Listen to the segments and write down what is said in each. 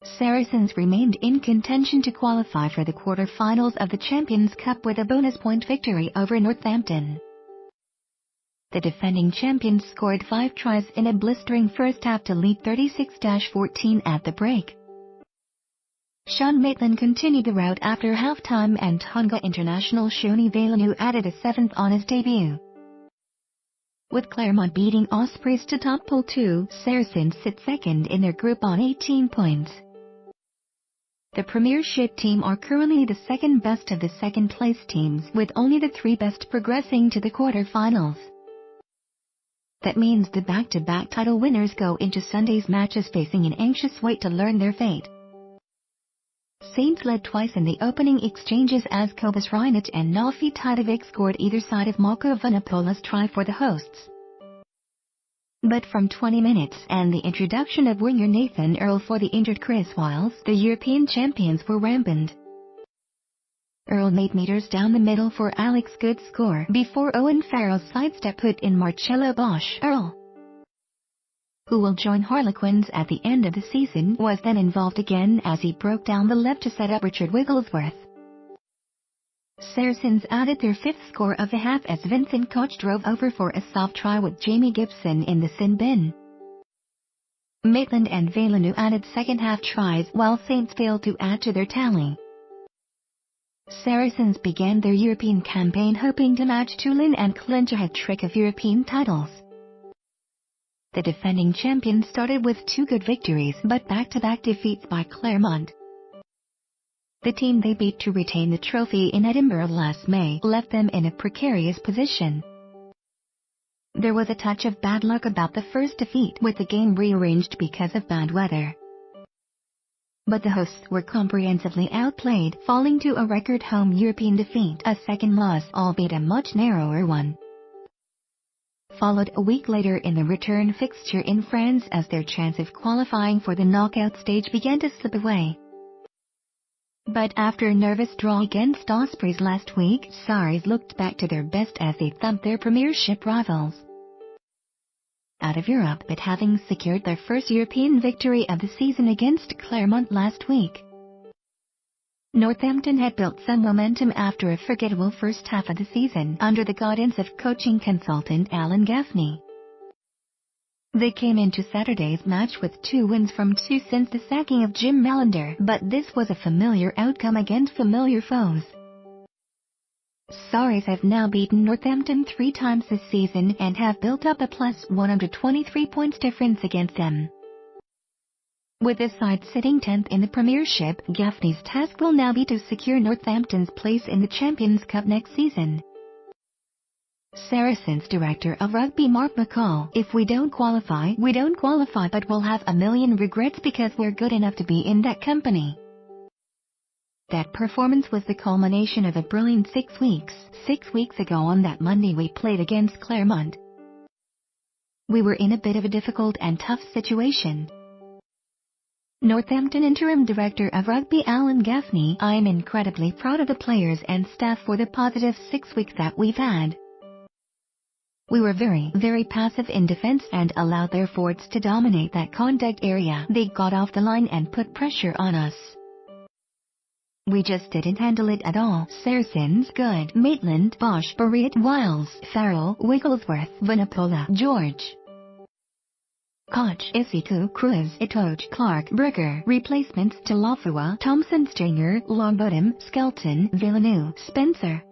Saracens remained in contention to qualify for the quarter-finals of the Champions Cup with a bonus-point victory over Northampton. The defending champions scored 5 tries in a blistering first half to lead 36-14 at the break. Sean Maitland continued the rout after half-time, and Tonga international Shoni Valenu added a 7th on his debut. With Claremont beating Ospreys to top Pool 2, Saracens sit second in their group on 18 points. The Premiership team are currently the second best of the second-place teams, with only the 3 best progressing to the quarter-finals. That means the back-to-back title winners go into Sunday's matches facing an anxious wait to learn their fate. Saints led twice in the opening exchanges as Kobus Reinert and Nafi Tadevik scored either side of Marco Vunipola's try for the hosts. But from 20 minutes and the introduction of winger Nathan Earl for the injured Chris Wiles, the European champions were rampant. Earl made meters down the middle for Alex Good's score before Owen Farrell's sidestep put in Marcelo Bosch. Earl, who will join Harlequins at the end of the season, was then involved again as he broke down the left to set up Richard Wigglesworth. Saracens added their 5th score of the half as Vincent Koch drove over for a soft try with Jamie Gibson in the sin bin. Maitland and Valenu added second-half tries while Saints failed to add to their tally. Saracens began their European campaign hoping to match Toulon and clinch a hat-trick of European titles. The defending champions started with 2 good victories but back-to-back defeats by Claremont. The team they beat to retain the trophy in Edinburgh last May left them in a precarious position. There was a touch of bad luck about the first defeat, with the game rearranged because of bad weather. But the hosts were comprehensively outplayed, falling to a record home European defeat, a second loss, albeit a much narrower one. Followed a week later in the return fixture in France as their chance of qualifying for the knockout stage began to slip away. But after a nervous draw against Ospreys last week, Sarries looked back to their best as they thumped their Premiership rivals out of Europe, but having secured their first European victory of the season against Claremont last week. Northampton had built some momentum after a forgettable first half of the season under the guidance of coaching consultant Alan Gaffney. They came into Saturday's match with 2 wins from 2 since the sacking of Jim Melander, but this was a familiar outcome against familiar foes. Sarries have now beaten Northampton 3 times this season and have built up a plus 123 points difference against them. With the side sitting 10th in the Premiership, Gaffney's task will now be to secure Northampton's place in the Champions Cup next season. Saracens director of rugby Mark McCall: "If we don't qualify, we don't qualify, but we'll have a million regrets because we're good enough to be in that company." That performance was the culmination of a brilliant 6 weeks. 6 weeks ago on that Monday we played against Claremont. We were in a bit of a difficult and tough situation. Northampton Interim Director of Rugby Alan Gaffney: "I am incredibly proud of the players and staff for the positive 6 weeks that we've had. We were very passive in defense and allowed their forwards to dominate that contact area. They got off the line and put pressure on us. We just didn't handle it at all." Saracens: "Good. Maitland, Bosch, Barriott, Wiles, Farrell, Wigglesworth, Vunipola, George, Koch, Isitu, Cruz, Itoge, Clark, Brugger. Replacements: Talafua, Thompson, Stringer, Longbottom, Skelton, Villeneuve, Spencer,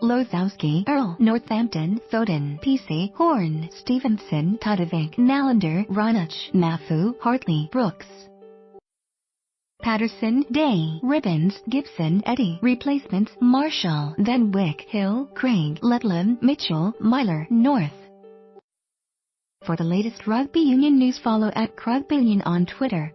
Lozowski, Earl." Northampton: Foden, PC, Horn, Stevenson, Tadevik, Nalander, Reinach, Mafu, Hartley, Brooks, Patterson, Day, Ribbons, Gibson, Eddy. Replacements: Marshall, Van Wyck, Hill, Craig, Letland, Mitchell, Myler, North. For the latest rugby union news, follow @RugbyUnion on Twitter.